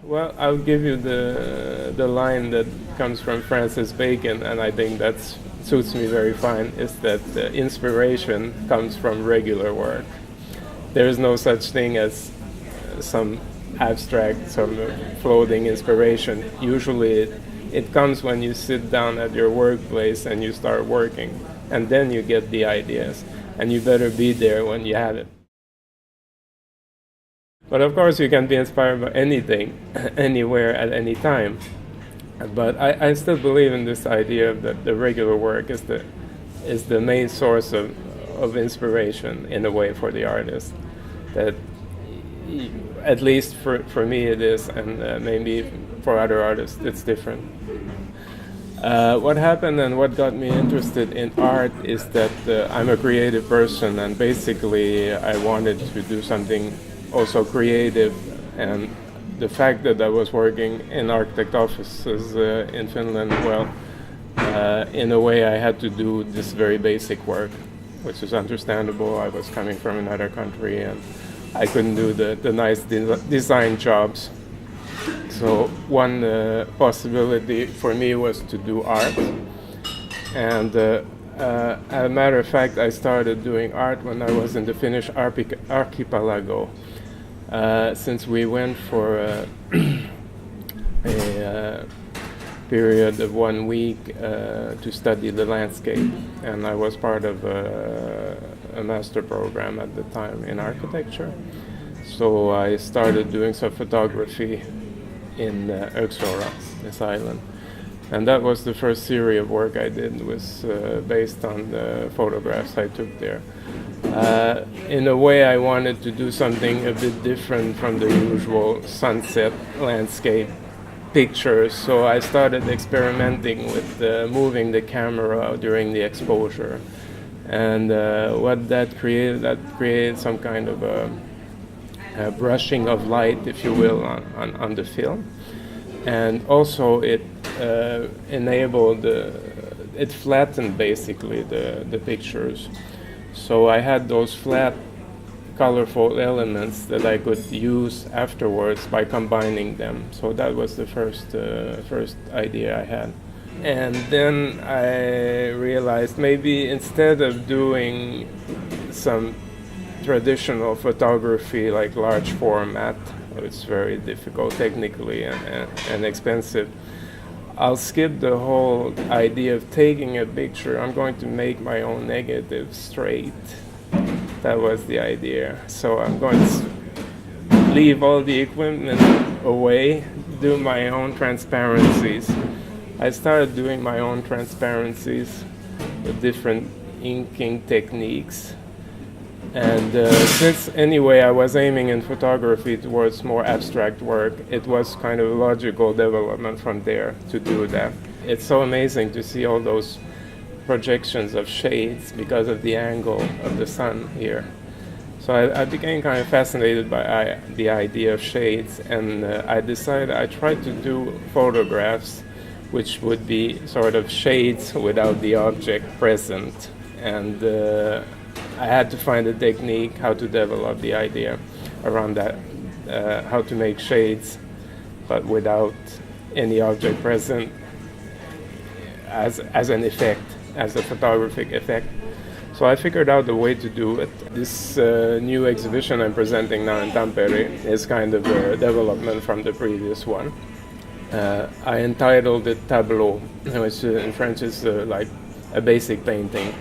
Well, I'll give you the line that comes from Francis Bacon, and I think that suits me very fine. Is that inspiration comes from regular work. There is no such thing as some abstract, some floating inspiration. Usually, it comes when you sit down at your workplace and you start working, and then you get the ideas, and you better be there when you have it. But of course, you can be inspired by anything, anywhere, at any time. But I still believe in this idea that the regular work is the main source of inspiration in a way for the artist. That at least for me it is, and maybe for other artists it's different. What happened and what got me interested in art is that I'm a creative person, and basically I wanted to do something also creative, and the fact that I was working in architect offices in Finland, well, in a way I had to do this very basic work, which is understandable. I was coming from another country and I couldn't do the nice design jobs. So one possibility for me was to do art, and as a matter of fact, I started doing art when I was in the Finnish archipelago. Since we went for a period of 1 week to study the landscape, and I was part of a master program at the time in architecture. So I started doing some photography in Öksora, this island. And that was the first series of work I did, was based on the photographs I took there. In a way, I wanted to do something a bit different from the usual sunset landscape pictures, so I started experimenting with moving the camera during the exposure. And what that created some kind of a brushing of light, if you will, on the film. And also it enabled, it flattened basically the pictures. So I had those flat, colorful elements that I could use afterwards by combining them. So that was the first idea I had. And then I realized maybe instead of doing some traditional photography like large format, it's very difficult technically and expensive, I'll skip the whole idea of taking a picture. I'm going to make my own negative straight. That was the idea. So I'm going to leave all the equipment away, do my own transparencies. I started doing my own transparencies with different inking techniques. And since anyway I was aiming in photography towards more abstract work, it was kind of a logical development from there to do that. It's so amazing to see all those projections of shades because of the angle of the sun here. So I became kind of fascinated by the idea of shades, and I decided I tried to do photographs which would be sort of shades without the object present. And I had to find a technique how to develop the idea around that, how to make shades but without any object present as an effect, as a photographic effect. So I figured out a way to do it. This new exhibition I'm presenting now in Tampere is kind of a development from the previous one. I entitled it Tableau, which in French is like a basic painting.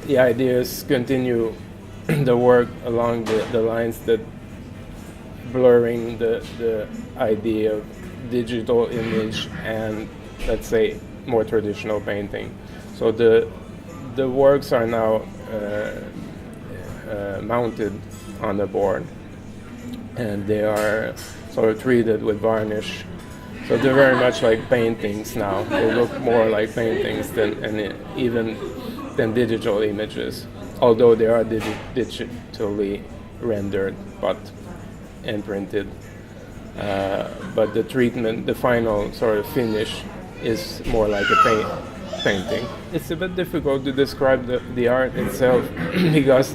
The idea is continue the work along the lines that blurring the idea of digital image and, let's say, more traditional painting. So the works are now mounted on the board, and they are sort of treated with varnish. So they're very much like paintings now. They look more like paintings than digital images, although they are digitally rendered and printed. But the treatment, the final sort of finish, is more like painting. It's a bit difficult to describe the art itself because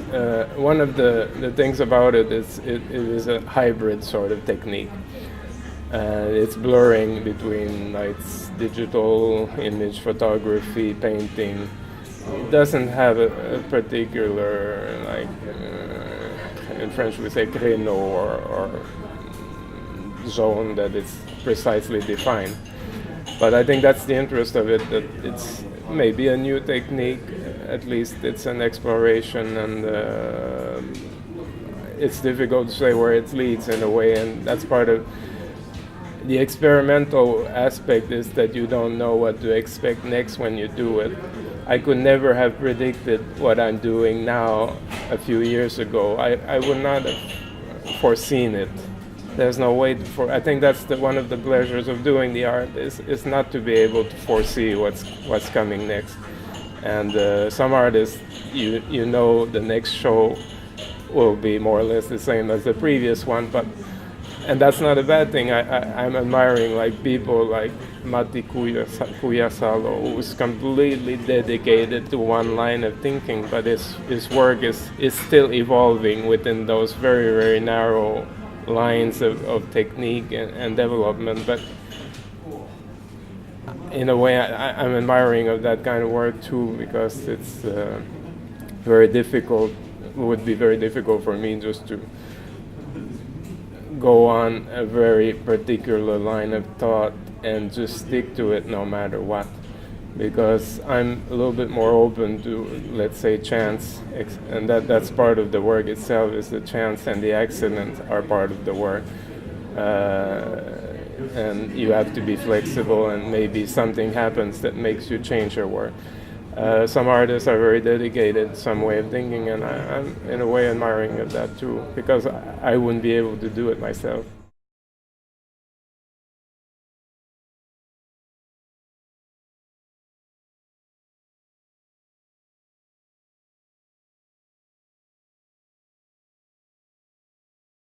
one of the things about it is it is a hybrid sort of technique. It's blurring between like digital image photography, painting. It doesn't have a particular, like in French we say créneau or zone that is precisely defined. But I think that's the interest of it, that it's maybe a new technique, at least it's an exploration, and it's difficult to say where it leads in a way, and that's part of the experimental aspect, is that you don't know what to expect next when you do it. I could never have predicted what I'm doing now a few years ago. I would not have foreseen it. There's no way to I think that's one of the pleasures of doing the art is not to be able to foresee what's coming next. And some artists, you know, the next show will be more or less the same as the previous one, and that's not a bad thing. I'm admiring like people like Matti Kujasalo, who's completely dedicated to one line of thinking, but his work is still evolving within those very, very narrow lines of technique and development. But in a way, I'm admiring of that kind of work too, because it's very difficult. It would be very difficult for me just to go on a very particular line of thought and just stick to it no matter what, because I'm a little bit more open to, let's say, chance, and that's part of the work itself. Is the chance and the accident are part of the work, and you have to be flexible, and maybe something happens that makes you change your work. Some artists are very dedicated, some way of thinking, and I'm in a way admiring of that too, because I wouldn't be able to do it myself.